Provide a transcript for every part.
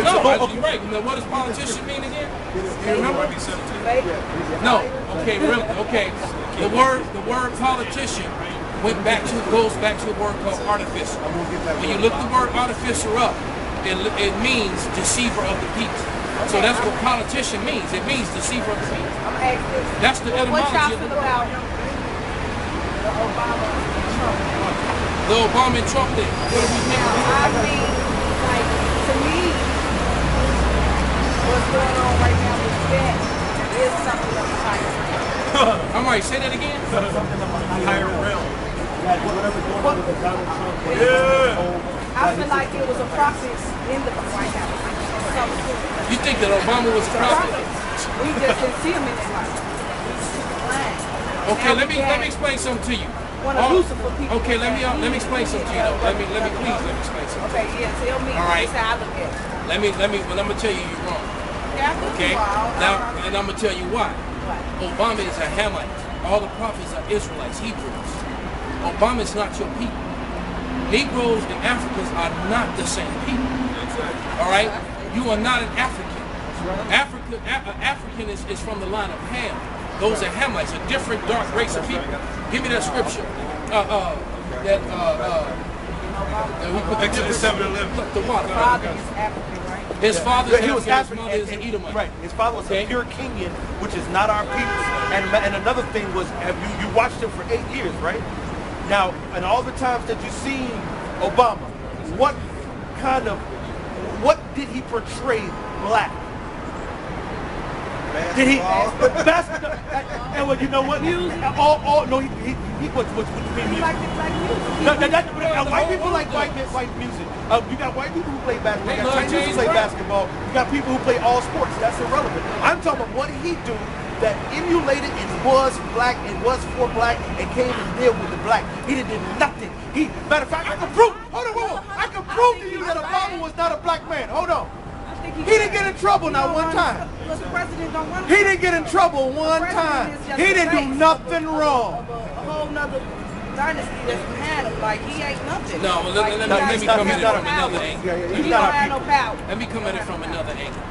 No, you're right. Now, what does politician mean again? You remember? No. Okay, really. Okay. The word politician goes back to a word called artificer. When you look the word artificer up, it means deceiver of the people. So that's what politician means. It means deceiver of the people. That's the etymology of the word. The Obama and Trump thing. What do we think? I mean, like, to me, what's going on right now with that is something of a higher realm. I'm right, say that again? Something of a higher realm. Whatever going on with Donald Trump. I feel like it was a process in the White House. You think that Obama was a prophet? We just didn't see him in that light. Okay, let me explain something to you. Okay, let me explain something to you though. Let me explain something. Okay, yeah, tell me. All right. That's how I look at it. Well, I'm gonna tell you you're wrong. Yeah, I think okay. you are. Now, and I'm gonna tell you why. What? Obama is a Hamite. All the prophets are Israelites, Hebrews. Obama is not your people. Negroes and Africans are not the same people. All right. You are not an African. African is from the line of Ham. Those are Hamites, a different dark race of people. Give me that scripture. Exodus 7:11. The water. Father is African, right? His father is was African, his mother is an Edomite. Right. His father was a pure Kenyan, which is not our people. And another thing was, you watched him for 8 years, right? Now, and all the times that you've seen Obama, what did he portray black? Did he? Basketball. And well, you know what? No, he was what you mean? He liked the black music. White people like white music. You got white people who play basketball. You got Chinese who play basketball. You got people who play all sports. That's irrelevant. I'm talking about what did he do that emulated and was black and was for black and came and dealt with the black. He did nothing. Matter of fact, I can prove. Hold on. I can prove to you that Obama was not a black man. Hold on. He didn't get in trouble not one time. He didn't get in trouble one time. He didn't do nothing wrong. A whole nother dynasty that's behind him. Like, he ain't nothing. No, let me come at it from another angle. He don't have no power. Let me come at it from another angle.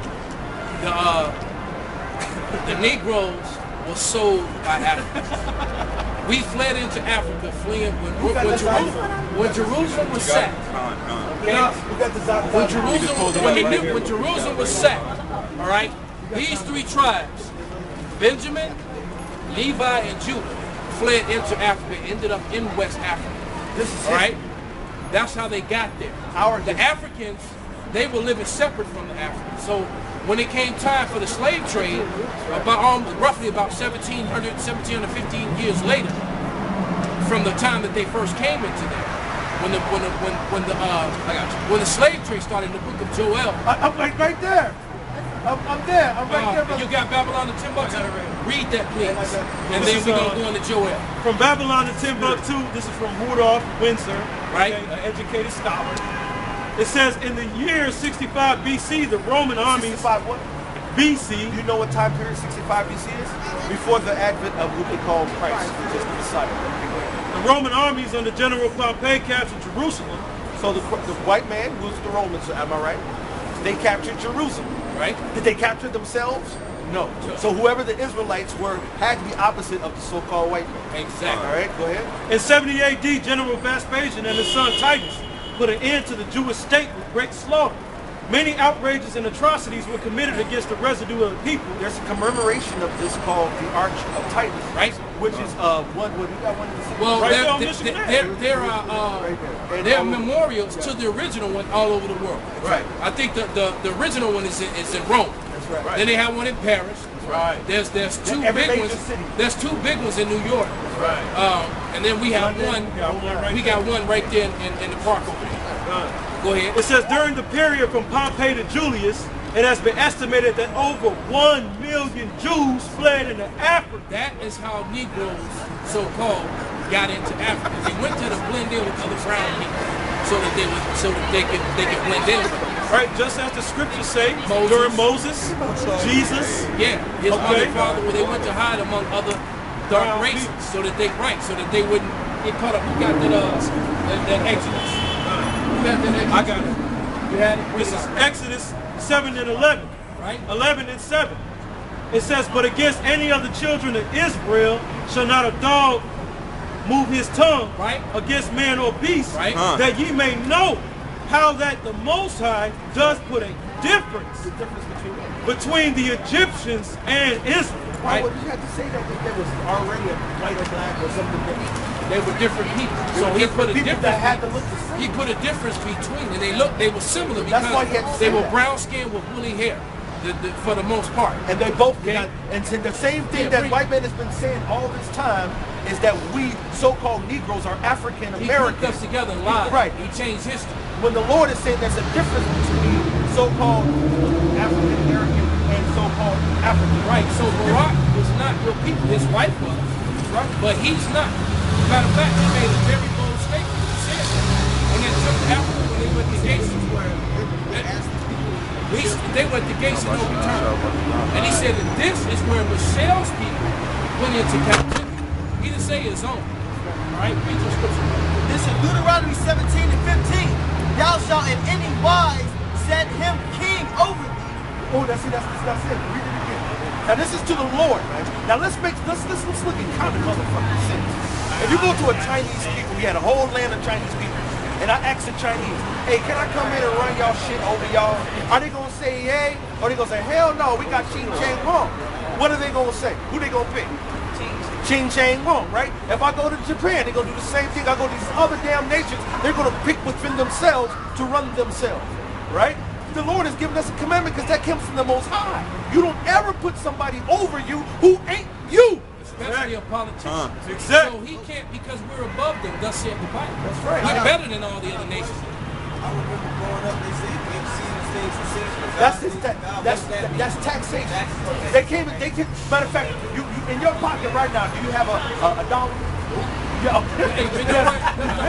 The Negroes were sold by Africans. We fled into Africa, fleeing when Jerusalem was sacked. When Jerusalem was sacked, all right, these three tribes, Benjamin, Levi, and Judah, fled into Africa, ended up in West Africa. All right, that's how they got there. The Africans, they were living separate from the Africans. So when it came time for the slave trade, roughly about 1715 years later, from the time that they first came into there, when the slave trade started in the book of Joel. I'm right there. I'm there. I'm right there. Brother. You got Babylon to Timbuktu? Read that, please. And then we're going to go into Joel. From Babylon to Timbuktu, this is from Rudolph Windsor, right? An educated scholar. It says, in the year 65 BC, the Roman armies... 65 what? BC. You know what time period 65 BC is? Before the advent of what they call Christ, which is the Messiah. The Roman armies under General Pompey captured Jerusalem. So the white man was the Romans, am I right? They captured Jerusalem. Right? Did they capture themselves? No. So whoever the Israelites were had to be opposite of the so-called white man. Exactly. All right, go ahead. In 70 AD, General Vespasian and his son Titus put an end to the Jewish state with great slaughter. Many outrages and atrocities were committed against the residue of the people. There's a commemoration of this called the Arch of Titus, right? Which is what you got one in the city? Well, right there are memorials to the original one all over the world. Right. I think the original one is in Rome. That's right. Then they have one in Paris. Right. There's two big ones. There's two big ones in New York. Right. And then we have one. We got one right there in the park over there. Go ahead. It says during the period from Pompey to Julius, it has been estimated that over 1 million Jews fled into Africa. That is how Negroes, so-called, got into Africa. They went to the blend in with other brown people, so that they could blend in. Right, just as the scriptures say, during Moses, Jesus. Yeah, his mother and father, where they went to hide among other dark races, so that they wouldn't get caught up. Who got that Exodus? I got it. You had it. This is Exodus 7 and 11. Right. 11 and 7. It says, but against any of the children of Israel shall not a dog move his tongue against man or beast, that ye may know how that the Most High does put a difference between the Egyptians and Israel. Why would you have to say that there was already a white or black or something? They were different people. So he put a difference. That had to look the same. He put a difference between, and they were similar because they were brown skinned with woolly hair. For the most part. And they both got, and the same thing that white man has been saying all this time is that we so-called Negroes are African Americans. He put us together and lied. Right. He changed history. When the Lord is saying there's a difference between so-called African American and so-called African. Right. So Barack was not your people. His wife was. Right. But he's not. Matter of fact, he made a very bold statement. He said that when they took Africa, when they went to Gates, they went to Gates and no return. And he said that this is where Michelle's people went into captivity. He didn't say his own. All right, read your scripture. This is Deuteronomy 17 and 15. Thou shalt in any wise set him king over thee. Oh, that's it. Read it again. Now this is to the Lord, man. Now let's look at common motherfucking sense. If you go to a Chinese people, we had a whole land of Chinese people. And I asked the Chinese, hey, can I come in and run y'all shit over y'all? Are they gonna say yay? Or they gonna say, hell no, we got Ching Chang Wong. What are they gonna say? Who they gonna pick? Ching Chang Wong, right? If I go to Japan, they're gonna do the same thing. I go to these other damn nations, they're gonna pick within themselves to run themselves, right? The Lord has given us a commandment because that comes from the Most High. You don't ever put somebody over you who ain't you. Especially a politician. Exactly. So he can't, because we're above them, thus saith the Bible. That's right. We're better than all the other nations. I remember growing up, they said you ain't seen the things and seen That's taxation. They came. Matter of fact, you in your pocket right now. Do you have a dollar? Yeah.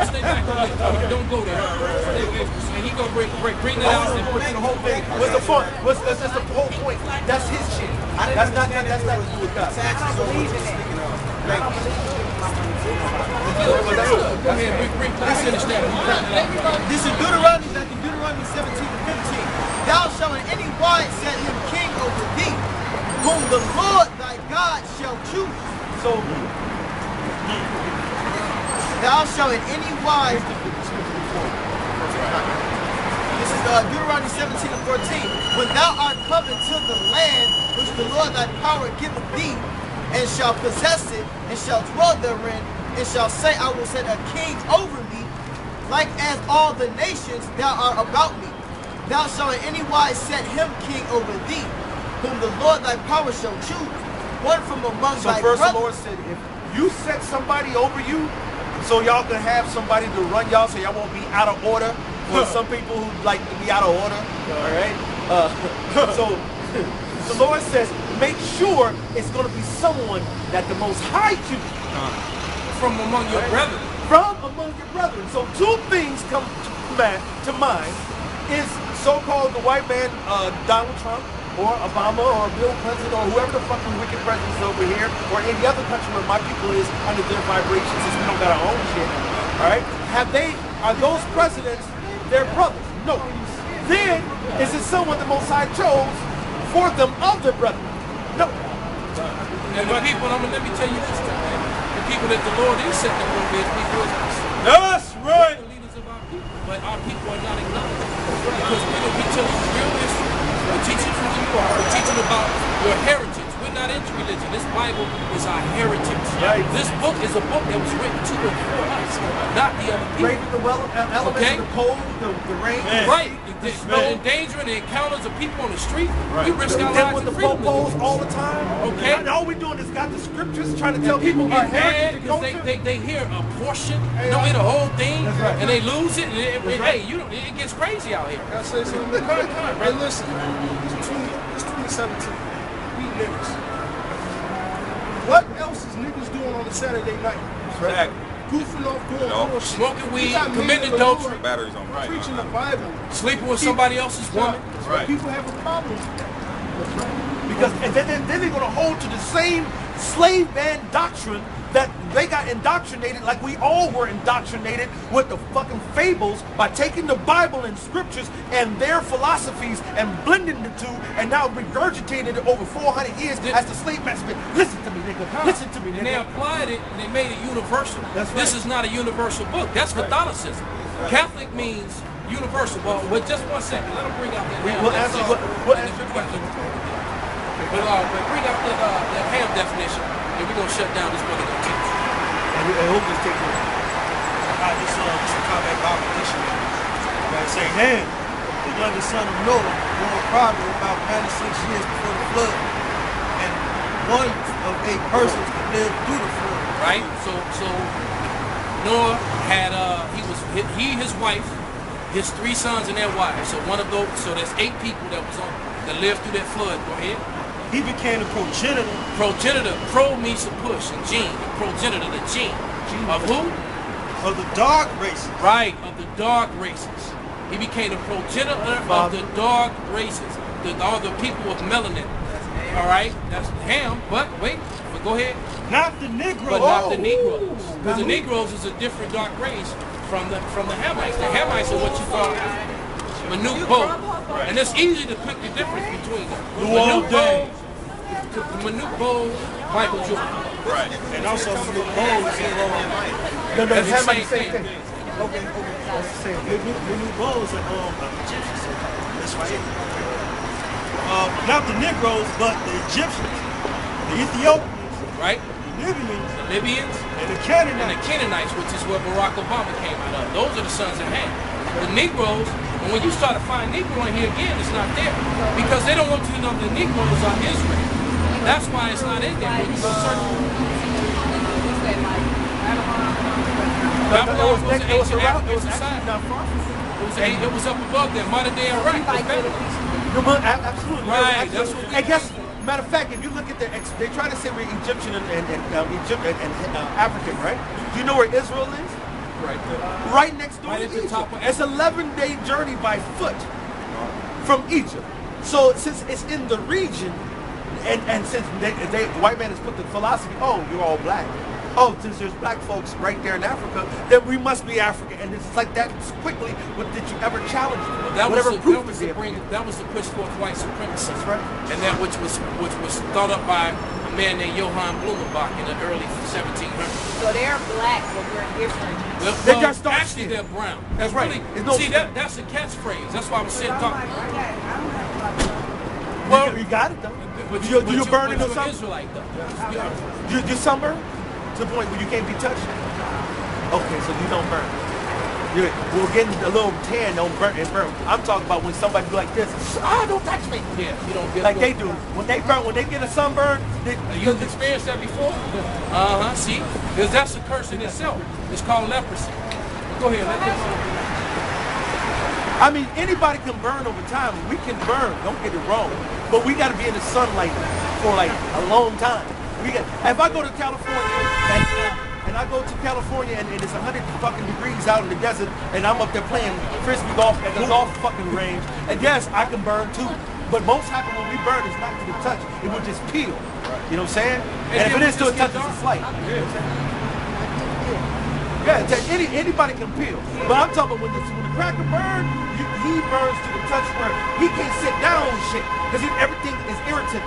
Stay back a little. Don't go there. And he gonna bring that out and put the whole thing. What's the point? That's the whole point. That's his shit. That's not to do with God. I don't believe in it. I don't believe in it. Go ahead, let's finish that. This is Deuteronomy 17 and 15. Thou shalt in any wise set him king over thee, whom the Lord thy God shall choose. So thou shalt in any wise. This is Deuteronomy 17 and 14. When thou art come into the land which the Lord thy power giveth thee, and shall possess it, and shall dwell therein, and shall say, I will set a king over me, like as all the nations that are about me. Thou shalt in any wise set him king over thee, whom the Lord thy power shall choose, one from among thy brothers. So first the Lord said, if you set somebody over you, so y'all can have somebody to run y'all, so y'all won't be out of order. For some people who like to be out of order, all right? So the Lord says, make sure it's going to be someone that the Most High chooses. From among your brethren. From among your brethren. So two things come to mind is so-called the white man, Donald Trump, or Obama, or Bill Clinton, or whoever the fucking wicked president is over here, or any other country where my people is under their vibrations since we don't got our own shit. All right? Are those presidents their brothers? No. Then, is it someone the Most High chose for them of their brethren? No. And the people, let me tell you this, man. The people that the Lord is setting up over his people is us. That's right. We're the leaders of our people, but our people are not acknowledged. Because we tell you real history. We're teaching who you are. We're teaching about your heritage. We're not into religion. This Bible is our heritage. Right. This book is a book that was written to and for us, not the other people. Raven, the elements, Okay. the cold, the rain, Right. the snow. The endangering the encounters of people on the street. We risk our Then lives with the and freedom. popos all the time. Okay. And all we're doing is got the scriptures trying to tell People people our get mad heritage and because culture. they hear a portion, don't hear the whole thing, That's right. and they lose it. And hey, it gets crazy out here. I say something. Hey, listen, it's 2017. We niggas. What else is niggas doing on a Saturday night? Exactly. Goofing off, doing bullshit. Smoking weed, We got committing men in the adultery, Lord Batteries on right. preaching the Bible. sleeping with somebody else's woman. Right. People have a problem with that. Because and then they're going to hold to the same slave man doctrine that they got indoctrinated like we all were indoctrinated with the fucking fables by taking the Bible and scriptures and their philosophies and blending the two and now regurgitating it over 400 years as the slave master. Listen to me, nigga. Listen to me, nigga. And they applied it and they made it universal. That's right. This is not a universal book. That's Catholicism. Catholic means universal. Well, just 1 second. Let them bring out that. We'll answer your question. But bring out that ham definition, and we're gonna shut down this book and teach. And I hope this takes it. This is a combat Bible dictionary. Right, say, Ham, the youngest son of Noah, born probably about 96 years before the flood, and one of 8 persons could live through the flood. Right. So Noah had he, his wife, his 3 sons and their wives. So one of those. So there's 8 people that lived through that flood. Go ahead. He became the progenitor. Progenitor. Pro means to push, and gene. The progenitor, the gene. Of who? Of the dark races. Right, of the dark races. He became the progenitor of the dark races. All the people with melanin. All right, that's Ham. But go ahead. Not the Negroes. But not the Negroes. Because the Negroes is a different dark race from the Hamites. The Hamites are what you call Manute Bo. And it's easy to pick the difference between them. Manute Bo, Michael Jordan. Right. And also Manute Bo is No, that's the same same thing. thing. Okay. That's the same thing. Manute Bo is an Egyptian. So that's right. Not the Negroes, but the Egyptians, the Ethiopians, right? The Libyans, and the Canaanites. And the Canaanites, which is where Barack Obama came out of. Those are the sons of Ham. The Negroes, and when you start to find Negro in here again, it's not there. Because they don't want you to know the Negroes are Israel. That's why it's not in there. When you go search Babylon was an ancient African society. It was up above them, modern day Iraq. Absolutely. Right. That's what and guess, matter of fact, if you look at they try to say we're Egyptian and African, right? Do you know where Israel is? Right next door to Egypt. It's an 11-day journey by foot from Egypt. So since it's in the region, and since the white man has put the philosophy, oh, you're all black. Oh, since there's black folks right there in Africa, then we must be African. And it's like that quickly. What did you ever challenge them? That was to push forth white supremacy. That's right. And that which was thought up by a man named Johann Blumenbach in the early 1700s. So they're black, but we're different. They just actually they're brown. That's right. See, that's a catchphrase. That's why I was sitting talking. Well, you got it though. But you're burning or something? Israelite though. You sunburn? To the point where you can't be touched? Okay, so you don't burn. We're getting a little tan, don't burn and burn. I'm talking about when somebody do like this, don't touch me. Yeah, you don't get like they do. When they get a sunburn, you've experienced that before? See? Because that's a curse in itself. It's called leprosy. Go ahead, let them I mean, anybody can burn over time. We can burn, don't get it wrong. But we gotta be in the sunlight for like a long time. If I go to California and I go to California and it's 100 fucking degrees out in the desert and I'm up there playing frisbee golf at the golf fucking range, and yes, I can burn too. But most happen when we burn is not to the touch; it will just peel. You know what I'm saying? And if it is to a touch, it's a slight. Yeah, anybody can peel. But I'm talking about when the cracker burns, he burns to the touch where he can't sit down on shit because everything is irritant.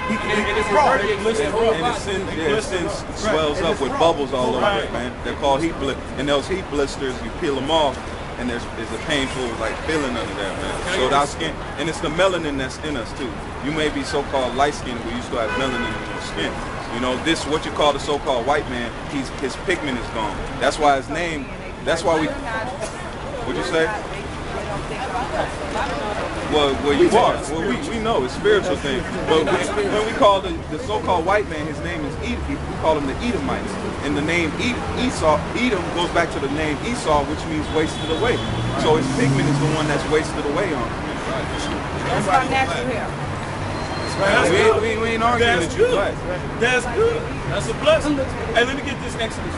It's raw. And it swells up with bubbles all over it, man. They're called heat blisters. And those heat blisters, you peel them off, and there's a painful like feeling under there, man. So our skin, and it's the melanin that's in us too. You may be so-called light-skinned, but you still have melanin in your skin. You know, this what you call the so-called white man. His pigment is gone. That's why his name. That's why we. What'd you say? Well, you are. Well, we know it's a spiritual thing. But when we call the so-called white man, his name is Edom. We call him the Edomites. And the name Edom goes back to the name Esau, which means wasted away. So his pigment is the one that's wasted away on. That's my natural hair. We ain't arguing with you. That's good. That's a blessing. Hey, let me get this Exodus.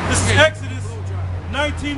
This is Exodus 19.